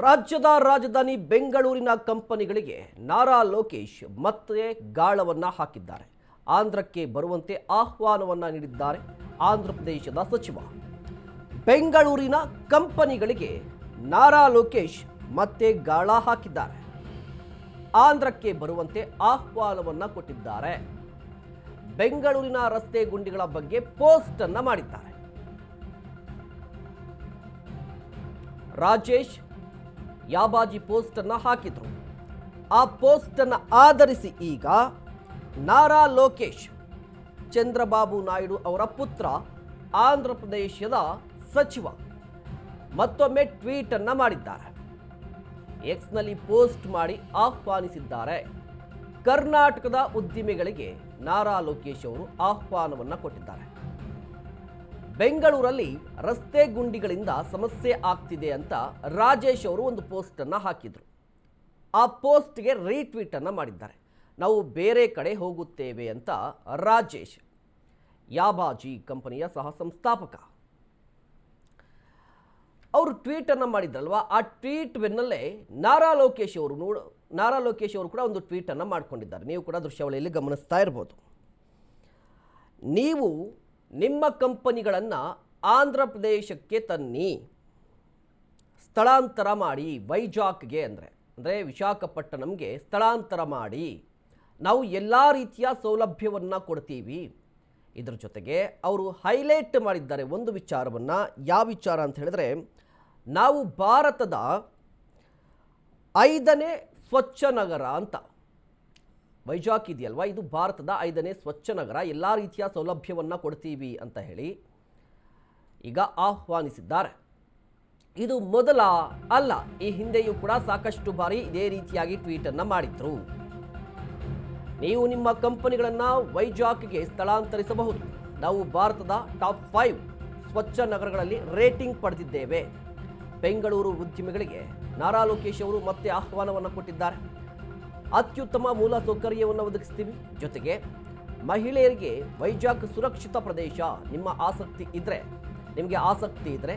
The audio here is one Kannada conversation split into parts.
ರಾಜ್ಯದ ರಾಜಧಾನಿ ಬೆಂಗಳೂರಿನ ಕಂಪನಿಗಳಿಗೆ ನಾರಾ ಲೋಕೇಶ್ ಮತ್ತೆ ಗಾಳವನ್ನ ಹಾಕಿದ್ದಾರೆ. ಆಂಧ್ರಕ್ಕೆ ಬರುವಂತೆ ಆಹ್ವಾನವನ್ನ ನೀಡಿದ್ದಾರೆ ಆಂಧ್ರ ಪ್ರದೇಶದ ಸಚಿವ. ಬೆಂಗಳೂರಿನ ಕಂಪನಿಗಳಿಗೆ ನಾರಾ ಲೋಕೇಶ್ ಮತ್ತೆ ಗಾಳ ಹಾಕಿದ್ದಾರೆ. ಆಂಧ್ರಕ್ಕೆ ಬರುವಂತೆ ಆಹ್ವಾನವನ್ನ ಕೊಟ್ಟಿದ್ದಾರೆ. ಬೆಂಗಳೂರಿನ ರಸ್ತೆ ಗುಂಡಿಗಳ ಬಗ್ಗೆ ಪೋಸ್ಟ್ ಅನ್ನ ಮಾಡಿದ್ದಾರೆ. ರಾಜೇಶ್ ಯಾಬಾಜಿ ಪೋಸ್ಟ್ ಅನ್ನ ಹಾಕಿದ್ರು. ಆ ಪೋಸ್ಟ್ ಅನ್ನ ಆಧರಿಸಿ ಈಗ ನಾರಾ ಲೋಕೇಶ್ ಚಂದ್ರಬಾಬು ನಾಯ್ಡು ಅವರ ಪುತ್ರ ಆಂಧ್ರ ಪ್ರದೇಶದ ಸಚಿವ ಮತ್ತೊಮ್ಮೆ ಟ್ವೀಟ್ ಅನ್ನ ಮಾಡಿದ್ದಾರೆ. ಎಕ್ಸ್ನಲ್ಲಿ ಪೋಸ್ಟ್ ಮಾಡಿ ಆಹ್ವಾನಿಸಿದ್ದಾರೆ. ಕರ್ನಾಟಕದ ಉದ್ದಿಮೆಗಳಿಗೆ ನಾರಾ ಲೋಕೇಶ್ ಅವರು ಆಹ್ವಾನವನ್ನ ಕೊಟ್ಟಿದ್ದಾರೆ. ಬೆಂಗಳೂರಲ್ಲಿ ರಸ್ತೆ ಗುಂಡಿಗಳಿಂದ ಸಮಸ್ಯೆ ಆಗ್ತಿದೆ ಅಂತ ರಾಜೇಶ್ ಅವರು ಒಂದು ಪೋಸ್ಟ್ ಅನ್ನ ಹಾಕಿದ್ರು. ಆ ಪೋಸ್ಟ್ಗೆ ರೀಟ್ವೀಟ್ ಅನ್ನ ಮಾಡಿದ್ದಾರೆ. ನಾವು ಬೇರೆ ಕಡೆ ಹೋಗುತ್ತೇವೆ ಅಂತ ರಾಜೇಶ್ ಯಾಬಾಜಿ ಕಂಪನಿಯ ಸಹ ಸಂಸ್ಥಾಪಕ ಅವರು ಟ್ವೀಟ್ ಅನ್ನ ಮಾಡಿದ್ರಲ್ವಾ, ಆ ಟ್ವೀಟ್ ಬೆನ್ನಲ್ಲೇ ನಾರಾ ಲೋಕೇಶ್ ಅವರು ಕೂಡ ಒಂದು ಟ್ವೀಟ್ ಅನ್ನ ಮಾಡ್ಕೊಂಡಿದ್ದಾರೆ. ನೀವು ಕೂಡ ದೃಶ್ಯಾವಳಿಯಲ್ಲಿ ಗಮನಿಸ್ತಾ ಇರಬಹುದು. ನೀವು ನಿಮ್ಮ ಕಂಪನಿಗಳನ್ನು ಆಂಧ್ರ ಪ್ರದೇಶಕ್ಕೆ ತನ್ನಿ, ಸ್ಥಳಾಂತರ ಮಾಡಿ, ವೈಜಾಗ್ಗೆ ಅಂದರೆ ವಿಶಾಖಪಟ್ಟಣಂಗೆ ಸ್ಥಳಾಂತರ ಮಾಡಿ, ನಾವು ಎಲ್ಲ ರೀತಿಯ ಸೌಲಭ್ಯವನ್ನು ಕೊಡ್ತೀವಿ. ಇದ್ರ ಜೊತೆಗೆ ಅವರು ಹೈಲೈಟ್ ಮಾಡಿದ್ದಾರೆ ಒಂದು ವಿಚಾರವನ್ನು. ಯಾವ ವಿಚಾರ ಅಂತ ಹೇಳಿದ್ರೆ, ನಾವು ಭಾರತದ 5ನೇ ಸ್ವಚ್ಛ ನಗರ ಅಂತ. ವೈಜಾಗ್ ಇದೆಯಲ್ವಾ, ಇದು ಭಾರತದ 5ನೇ ಸ್ವಚ್ಛ ನಗರ, ಎಲ್ಲ ರೀತಿಯ ಸೌಲಭ್ಯವನ್ನು ಕೊಡ್ತೀವಿ ಅಂತ ಹೇಳಿ ಈಗ ಆಹ್ವಾನಿಸಿದ್ದಾರೆ. ಇದು ಮೊದಲ ಅಲ್ಲ, ಈ ಹಿಂದೆಯೂ ಕೂಡ ಸಾಕಷ್ಟು ಬಾರಿ ಇದೇ ರೀತಿಯಾಗಿ ಟ್ವೀಟ್ ಅನ್ನ ಮಾಡಿದ್ರು. ನೀವು ನಿಮ್ಮ ಕಂಪನಿಗಳನ್ನು ವೈಜಾಗ್ಗೆ ಸ್ಥಳಾಂತರಿಸಬಹುದು, ನಾವು ಭಾರತದ ಟಾಪ್ 5 ಸ್ವಚ್ಛ ನಗರಗಳಲ್ಲಿ ರೇಟಿಂಗ್ ಪಡೆದಿದ್ದೇವೆ. ಬೆಂಗಳೂರು ಉದ್ಯಮಿಗಳಿಗೆ ನಾರಾ ಲೋಕೇಶ್ ಅವರು ಮತ್ತೆ ಆಹ್ವಾನವನ್ನು ಕೊಟ್ಟಿದ್ದಾರೆ. ಅತ್ಯುತ್ತಮ ಮೂಲ ಸೌಕರ್ಯವನ್ನು ಒದಗಿಸ್ತೀವಿ, ಜೊತೆಗೆ ಮಹಿಳೆಯರಿಗೆ ವೈಜಾಗ್ ಸುರಕ್ಷಿತ ಪ್ರದೇಶ. ನಿಮಗೆ ಆಸಕ್ತಿ ಇದ್ರೆ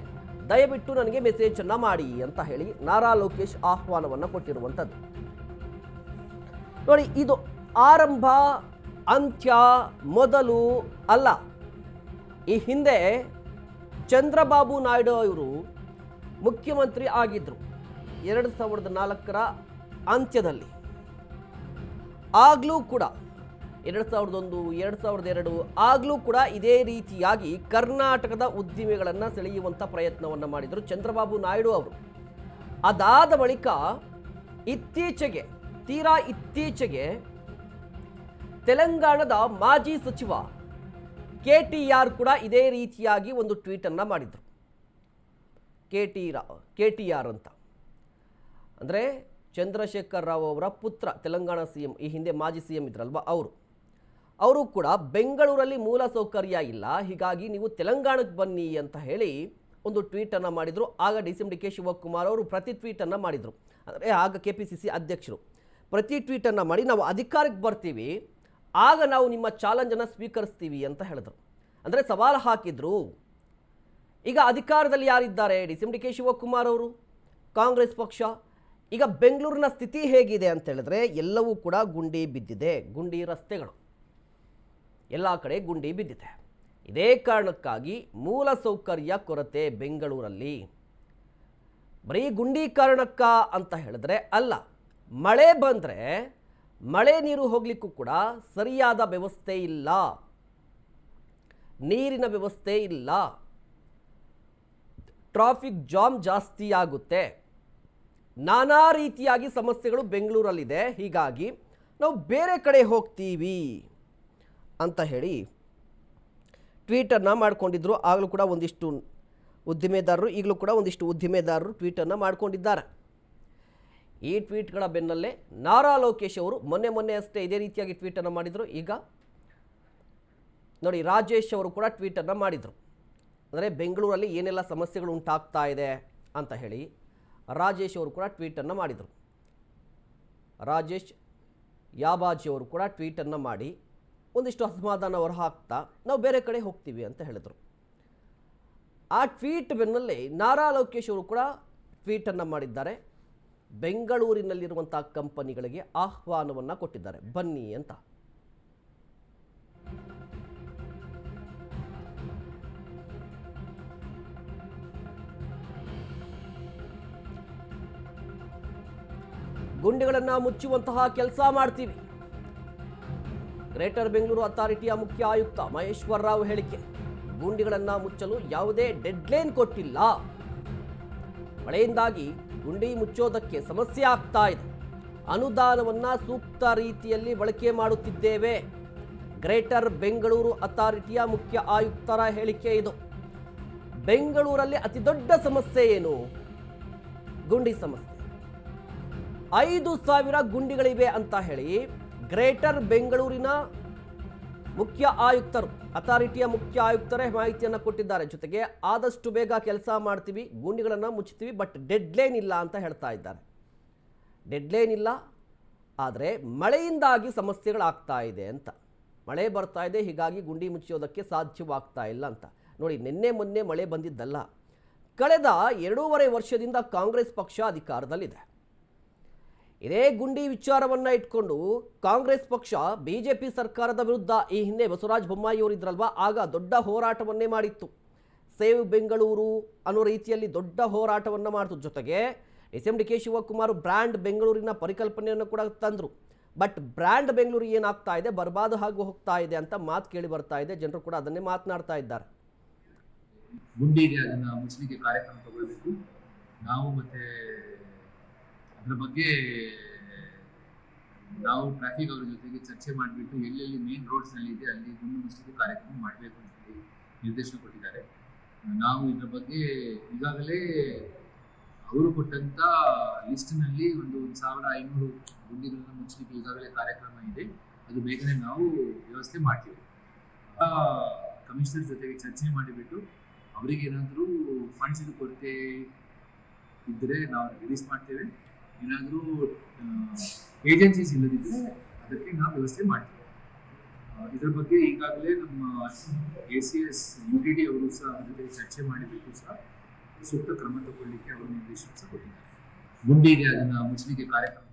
ದಯವಿಟ್ಟು ನನಗೆ ಮೆಸೇಜ್ ಅನ್ನ ಮಾಡಿ ಅಂತ ಹೇಳಿ ನಾರಾ ಲೋಕೇಶ್ ಆಹ್ವಾನವನ್ನು ಕೊಟ್ಟಿರುವಂಥದ್ದು. ನೋಡಿ, ಇದು ಆರಂಭ ಅಂತ್ಯ ಮೊದಲು ಅಲ್ಲ. ಈ ಹಿಂದೆ ಚಂದ್ರಬಾಬು ನಾಯ್ಡು ಅವರು ಮುಖ್ಯಮಂತ್ರಿ ಆಗಿದ್ರು 2004ರ ಅಂತ್ಯದಲ್ಲಿ. ಆಗಲೂ ಕೂಡ 2001, 2002 ಆಗಲೂ ಕೂಡ ಇದೇ ರೀತಿಯಾಗಿ ಕರ್ನಾಟಕದ ಉದ್ದಿಮೆಗಳನ್ನು ಸೆಳೆಯುವಂಥ ಪ್ರಯತ್ನವನ್ನು ಮಾಡಿದರು ಚಂದ್ರಬಾಬು ನಾಯ್ಡು ಅವರು. ಅದಾದ ಬಳಿಕ ತೀರಾ ಇತ್ತೀಚೆಗೆ ತೆಲಂಗಾಣದ ಮಾಜಿ ಸಚಿವ KTR ಕೂಡ ಇದೇ ರೀತಿಯಾಗಿ ಒಂದು ಟ್ವೀಟ್ ಅನ್ನ ಮಾಡಿದ್ರು. KTR ಅಂತ ಅಂದರೆ ಚಂದ್ರಶೇಖರ್ ರಾವ್ ಅವರ ಪುತ್ರ, ತೆಲಂಗಾಣ CM, ಈ ಹಿಂದೆ ಮಾಜಿ CM ಇದ್ರಲ್ವ ಅವರು ಕೂಡ ಬೆಂಗಳೂರಲ್ಲಿ ಮೂಲ ಸೌಕರ್ಯ ಇಲ್ಲ, ಹೀಗಾಗಿ ನೀವು ತೆಲಂಗಾಣಕ್ಕೆ ಬನ್ನಿ ಅಂತ ಹೇಳಿ ಒಂದು ಟ್ವೀಟ್ ಅನ್ನ ಮಾಡಿದ್ರು. ಆಗ DK ಶಿವಕುಮಾರ್ ಅವರು ಪ್ರತಿ ಟ್ವೀಟ್ ಅನ್ನ ಮಾಡಿದ್ರು. ಅಂದರೆ ಆಗ KPCC ಅಧ್ಯಕ್ಷರು ಪ್ರತಿ ಟ್ವೀಟ್ ಅನ್ನ ಮಾಡಿ, ನಾವು ಅಧಿಕಾರಕ್ಕೆ ಬರ್ತೀವಿ, ಆಗ ನಾವು ನಿಮ್ಮ ಚಾಲೆಂಜನ್ನು ಸ್ವೀಕರಿಸ್ತೀವಿ ಅಂತ ಹೇಳಿದ್ರು. ಅಂದರೆ ಸವಾಲು ಹಾಕಿದ್ರು. ಈಗ ಅಧಿಕಾರದಲ್ಲಿ ಯಾರಿದ್ದಾರೆ? DK ಶಿವಕುಮಾರ್ ಅವರು, ಕಾಂಗ್ರೆಸ್ ಪಕ್ಷ. ಈಗ ಬೆಂಗಳೂರಿನ ಸ್ಥಿತಿ ಹೇಗಿದೆ ಅಂತ ಹೇಳಿದ್ರೆ, ಎಲ್ಲವೂ ಕೂಡ ಗುಂಡಿ ಬಿದ್ದಿದೆ. ಗುಂಡಿ ರಸ್ತೆಗಳು ಎಲ್ಲ ಕಡೆ ಗುಂಡಿ ಬಿದ್ದಿದೆ. ಇದೇ ಕಾರಣಕ್ಕಾಗಿ ಮೂಲ ಸೌಕರ್ಯ ಕೊರತೆ ಬೆಂಗಳೂರಲ್ಲಿ. ಬರೀ ಗುಂಡಿ ಕಾರಣಕ್ಕ ಅಂತ ಹೇಳಿದ್ರೆ ಅಲ್ಲ, ಮಳೆ ಬಂದರೆ ಮಳೆ ನೀರು ಹೋಗ್ಲಿಕ್ಕೂ ಕೂಡ ಸರಿಯಾದ ವ್ಯವಸ್ಥೆ ಇಲ್ಲ, ನೀರಿನ ವ್ಯವಸ್ಥೆ ಇಲ್ಲ, ಟ್ರಾಫಿಕ್ ಜಾಮ್ ಜಾಸ್ತಿ ಆಗುತ್ತೆ, ನಾನಾ ರೀತಿಯಾಗಿ ಸಮಸ್ಯೆಗಳು ಬೆಂಗಳೂರಲ್ಲಿದೆ. ಹೀಗಾಗಿ ನಾವು ಬೇರೆ ಕಡೆ ಹೋಗ್ತೀವಿ ಅಂತ ಹೇಳಿ ಟ್ವೀಟನ್ನು ಮಾಡಿಕೊಂಡಿದ್ರು. ಆಗಲೂ ಕೂಡ ಒಂದಿಷ್ಟು ಉದ್ದಿಮೆದಾರರು, ಈಗಲೂ ಕೂಡ ಒಂದಿಷ್ಟು ಉದ್ದಿಮೆದಾರರು ಟ್ವೀಟನ್ನು ಮಾಡಿಕೊಂಡಿದ್ದಾರೆ. ಈ ಟ್ವೀಟ್ಗಳ ಬೆನ್ನಲ್ಲೇ ನಾರಾ ಲೋಕೇಶ್ ಅವರು ಮೊನ್ನೆ ಅಷ್ಟೇ ಇದೇ ರೀತಿಯಾಗಿ ಟ್ವೀಟನ್ನು ಮಾಡಿದರು. ಈಗ ನೋಡಿ, ರಾಜೇಶ್ ಅವರು ಕೂಡ ಟ್ವೀಟನ್ನು ಮಾಡಿದರು. ಅಂದರೆ ಬೆಂಗಳೂರಲ್ಲಿ ಏನೆಲ್ಲ ಸಮಸ್ಯೆಗಳು ಉಂಟಾಗ್ತಾ ಇದೆ ಅಂತ ಹೇಳಿ ರಾಜೇಶ್ ಅವರು ಕೂಡ ಟ್ವೀಟನ್ನು ಮಾಡಿದರು. ರಾಜೇಶ್ ಯಾಬಾಜಿ ಅವರು ಕೂಡ ಟ್ವೀಟನ್ನು ಮಾಡಿ ಒಂದಿಷ್ಟು ಅಸಮಾಧಾನ ಹೊರಹಾಕ್ತಾ ನಾವು ಬೇರೆ ಕಡೆ ಹೋಗ್ತೀವಿ ಅಂತ ಹೇಳಿದರು. ಆ ಟ್ವೀಟ್ ಬೆನ್ನಲ್ಲೇ ನಾರಾ ಲೋಕೇಶ್ ಅವರು ಕೂಡ ಟ್ವೀಟನ್ನು ಮಾಡಿದ್ದಾರೆ. ಬೆಂಗಳೂರಿನಲ್ಲಿರುವಂಥ ಕಂಪನಿಗಳಿಗೆ ಆಹ್ವಾನವನ್ನು ಕೊಟ್ಟಿದ್ದಾರೆ, ಬನ್ನಿ ಅಂತ. ಗುಂಡಿಗಳನ್ನು ಮುಚ್ಚುವಂತಹ ಕೆಲಸ ಮಾಡ್ತೀವಿ. ಗ್ರೇಟರ್ ಬೆಂಗಳೂರು ಅಥಾರಿಟಿಯ ಮುಖ್ಯ ಆಯುಕ್ತ ಮಹೇಶ್ವರ ರಾವ್ ಹೇಳಿಕೆ. ಗುಂಡಿಗಳನ್ನು ಮುಚ್ಚಲು ಯಾವುದೇ ಡೆಡ್ಲೈನ್ ಕೊಟ್ಟಿಲ್ಲ. ಮಳೆಯಿಂದಾಗಿ ಗುಂಡಿ ಮುಚ್ಚೋದಕ್ಕೆ ಸಮಸ್ಯೆ ಆಗ್ತಾ ಇದೆ. ಅನುದಾನವನ್ನು ಸೂಕ್ತ ರೀತಿಯಲ್ಲಿ ಬಳಕೆ ಮಾಡುತ್ತಿದ್ದೇವೆ. ಗ್ರೇಟರ್ ಬೆಂಗಳೂರು ಅಥಾರಿಟಿಯ ಮುಖ್ಯ ಆಯುಕ್ತರ ಹೇಳಿಕೆ ಇದು. ಬೆಂಗಳೂರಲ್ಲಿ ಅತಿ ದೊಡ್ಡ ಸಮಸ್ಯೆ ಏನು? ಗುಂಡಿ ಸಮಸ್ಯೆ. 5,000 ಗುಂಡಿಗಳಿವೆ ಅಂತ ಹೇಳಿ ಗ್ರೇಟರ್ ಬೆಂಗಳೂರಿನ ಮುಖ್ಯ ಆಯುಕ್ತರು, ಅಥಾರಿಟಿಯ ಮುಖ್ಯ ಆಯುಕ್ತರೇ ಮಾಹಿತಿಯನ್ನು ಕೊಟ್ಟಿದ್ದಾರೆ. ಜೊತೆಗೆ ಆದಷ್ಟು ಬೇಗ ಕೆಲಸ ಮಾಡ್ತೀವಿ, ಗುಂಡಿಗಳನ್ನು ಮುಚ್ತೀವಿ, ಬಟ್ ಡೆಡ್ಲೈನ್ ಇಲ್ಲ ಅಂತ ಹೇಳ್ತಾ ಇದ್ದಾರೆ. ಡೆಡ್ಲೈನ್ ಇಲ್ಲ, ಆದರೆ ಮಳೆಯಿಂದಾಗಿ ಸಮಸ್ಯೆಗಳಾಗ್ತಾ ಇದೆ ಅಂತ. ಮಳೆ ಬರ್ತಾ ಇದೆ, ಹೀಗಾಗಿ ಗುಂಡಿ ಮುಚ್ಚೋದಕ್ಕೆ ಸಾಧ್ಯವಾಗ್ತಾ ಇಲ್ಲ ಅಂತ. ನೋಡಿ, ನಿನ್ನೆ ಮೊನ್ನೆ ಮಳೆ ಬಂದಿದ್ದಲ್ಲ. ಕಳೆದ 2.5 ವರ್ಷದಿಂದ ಕಾಂಗ್ರೆಸ್ ಪಕ್ಷ ಅಧಿಕಾರದಲ್ಲಿದೆ. ಇದೇ ಗುಂಡಿ ವಿಚಾರವನ್ನು ಇಟ್ಕೊಂಡು ಕಾಂಗ್ರೆಸ್ ಪಕ್ಷ ಬಿಜೆಪಿ ಸರ್ಕಾರದ ವಿರುದ್ಧ ಈ ಹಿಂದೆ ಬಸವರಾಜ ಬೊಮ್ಮಾಯಿ ಅವರಿದ್ರಲ್ವಾ, ಆಗ ದೊಡ್ಡ ಹೋರಾಟವನ್ನೇ ಮಾಡಿತ್ತು. ಸೇವ್ ಬೆಂಗಳೂರು ಅನ್ನೋ ರೀತಿಯಲ್ಲಿ ದೊಡ್ಡ ಹೋರಾಟವನ್ನು ಮಾಡಿತು. ಜೊತೆಗೆ ಡಿ ಕೆ ಶಿವಕುಮಾರ್ ಬ್ರ್ಯಾಂಡ್ ಬೆಂಗಳೂರಿನ ಪರಿಕಲ್ಪನೆಯನ್ನು ಕೂಡ ತಂದರು. ಬಟ್ ಬ್ರ್ಯಾಂಡ್ ಬೆಂಗಳೂರು ಏನಾಗ್ತಾ ಇದೆ, ಬರ್ಬಾದ್ ಆಗಿ ಹೋಗ್ತಾ ಇದೆ ಅಂತ ಮಾತು ಕೇಳಿ ಬರ್ತಾ ಇದೆ. ಜನರು ಕೂಡ ಅದನ್ನೇ ಮಾತನಾಡ್ತಾ ಇದ್ದಾರೆ. ಗುಂಡಿ ಇದೆ, ಅದನ್ನ ಮುಚ್ಚಲಿಕ್ಕೆ ಕಾರ್ಯಕ್ರಮ ತಗೊಳ್ಬೇಕು. ನಾವು ಮತ್ತೆ ಅದ್ರ ಬಗ್ಗೆ ನಾವು ಟ್ರಾಫಿಕ್ ಅವರ ಜೊತೆಗೆ ಚರ್ಚೆ ಮಾಡಿಬಿಟ್ಟು ಎಲ್ಲೆಲ್ಲಿ ಮೇನ್ ರೋಡ್ಸ್ ನಲ್ಲಿ ಇದೆ ಅಲ್ಲಿ ಗುಂಡು ಮುಚ್ಚಲಿಕ್ಕೆ ಕಾರ್ಯಕ್ರಮ ಮಾಡಬೇಕು ಅಂತ ಹೇಳಿ ನಿರ್ದೇಶನ ಕೊಟ್ಟಿದ್ದಾರೆ. ನಾವು ಇದ್ರ ಬಗ್ಗೆ ಈಗಾಗಲೇ ಅವರು ಕೊಟ್ಟಂತ ಲಿಸ್ಟ್ ನಲ್ಲಿ ಒಂದು 1,500 ಗುಂಡಿಗಳನ್ನ ಮುಚ್ಚಲಿಕ್ಕೆ ಈಗಾಗಲೇ ಕಾರ್ಯಕ್ರಮ ಇದೆ. ಅದು ಬೇಗನೆ ನಾವು ವ್ಯವಸ್ಥೆ ಮಾಡ್ತೀವಿ. ಕಮಿಷನರ್ ಜೊತೆಗೆ ಚರ್ಚೆ ಮಾಡಿಬಿಟ್ಟು ಅವರಿಗೆ ಏನಾದರೂ ಫಂಡ್ಸ್ ಕೊರತೆ ಇದ್ದರೆ ನಾವು ರಿಲೀಸ್ ಮಾಡ್ತೇವೆ. ಏನಾದರೂ ಏಜೆನ್ಸೀಸ್ ಇಲ್ಲದಿದ್ದರೆ ಅದಕ್ಕೆ ನಾವು ವ್ಯವಸ್ಥೆ ಮಾಡ್ತೇವೆ. ಇದರ ಬಗ್ಗೆ ಈಗಾಗಲೇ ನಮ್ಮ ACS UTD ಅವರು ಸಹ ಅದ್ರ ಜೊತೆ ಚರ್ಚೆ ಮಾಡಿಬಿಟ್ಟು ಸಹ ಸೂಕ್ತ ಕ್ರಮ ತಗೊಳ್ಳಿಕ್ಕೆ ಅವರು ನಿರ್ದೇಶನ ಸಹ ಕೊಟ್ಟಿದ್ದಾರೆ. ಗುಂಡಿ ಇದೆ, ಅದನ್ನು ಮುಚ್ಚಲಿಕ್ಕೆ ಕಾರ್ಯಕ್ರಮ